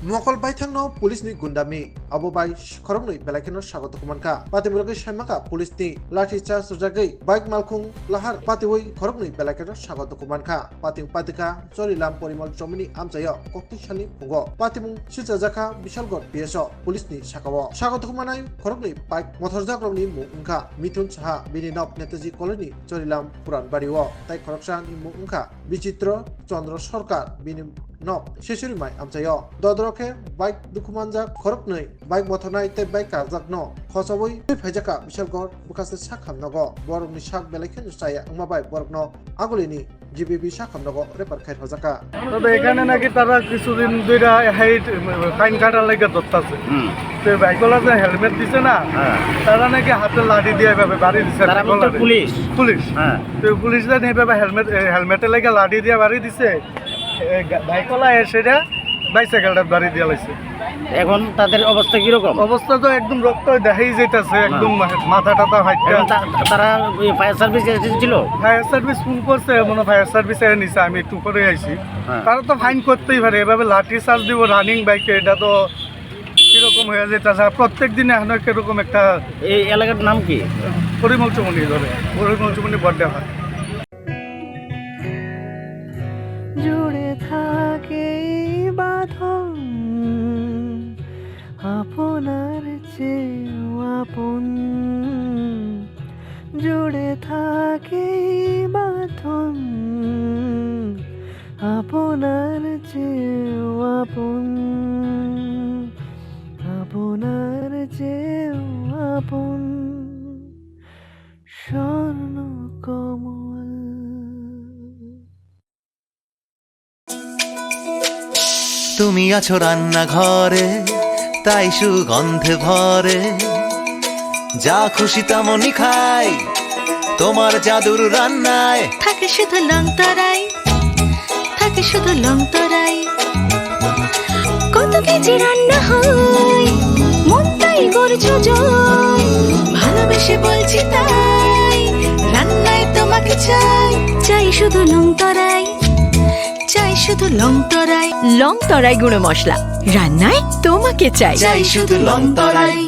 Mokol bai thangno police ni gundami abo bai khoroknui belaikeno sagot kumanka patimuragi saimaka police ni lathi charge sujagai bike malkhung lahar patiwoi khoroknui belaikeno sagot kumanka pating patika chorilam porimal chomini amchayo kokti sali pungo patimung sichajaka bishalgor pso police ni sakawo sagot kumanai khoroknui bike motorjakromni mungka mithun saha bini nok netaji colony chorilam puran bariwo tai khoroksa ni mungka bichitro chandra sarkar bini nok sheshuri mai amchayo dodroke bike dukumanja khoroknui bike mothonai te bike karjakno khosaboi phaijaka bishalgor bukase sakhamnago borokni sak belaikhen saya angmabai borokno agulini জিবিবি সাখামনগর রেপার খাই হজাকা তবে এখানে নাকি তারা কিছুদিন দুইটা হাইট ফাইন কাটার লাগে ধরতেছে তো বাইকওয়ালা যে হেলমেট দিছে না তারা নাকি হাতে লাঠি দিয়ে এভাবে বাড়ি দিছে পুলিশ তো পুলিশ যে এইভাবে হেলমেটের লাগে লাঠি দিয়ে বাড়ি দিছে বাইকওয়ালা সেটা বাইসাইকেলটা বাড়ি দিয়ে লাইছে এখন তাদের অবস্থা কিরকম? অবস্থা তো একদম রক্ত দেখাই যাইতেছে একদম মাথা টাথা ফাইটা। তারা ফায়ার সার্ভিস এসেছিল? ফায়ার সার্ভিস ফোন করছে, মনে ফায়ার সার্ভিস এসে নিছে, আমি একটু করে আইছি। তারা তো ফাইন করতেই পারে, এভাবে লাঠি চার্জ দিব রানিং বাইকে, এটা তো কিরকম হয়ে যেতেছে প্রত্যেক দিনে এখন কিরকম একটা। এই এলাকার নাম কি? পরিমল চুমনি ধরে, পরিমল চুমনি বড়ডাহা। জুড়ে থাকে বাঁধন আপনার চেয়েও আপন, জুড়ে থাকে বাঁধন আপনার চেয়েও আপন, আপনার চেয়েও আপন স্বর্ণ কমল। তুমি আছো রান্নাঘরে, তাই সুগন্ধে ভরে, যা খুশি তেমনই খাই তোমার জাদুর রান্নায়। থাকে শুধু লং তরাই, থাকে শুধু লং তরাই, কত কেজি রান্না হয় মন তাই করছো জয়, ভালোবেসে বলছি তাই রান্নায় তোমাকে চাই, চাই শুধু লং তরাই, চাই শুধু লং তরাই। লং তরাই গুঁড়ো মশলা, রান্নায় তোমাকে চাই, চাই শুধু লং তরাই।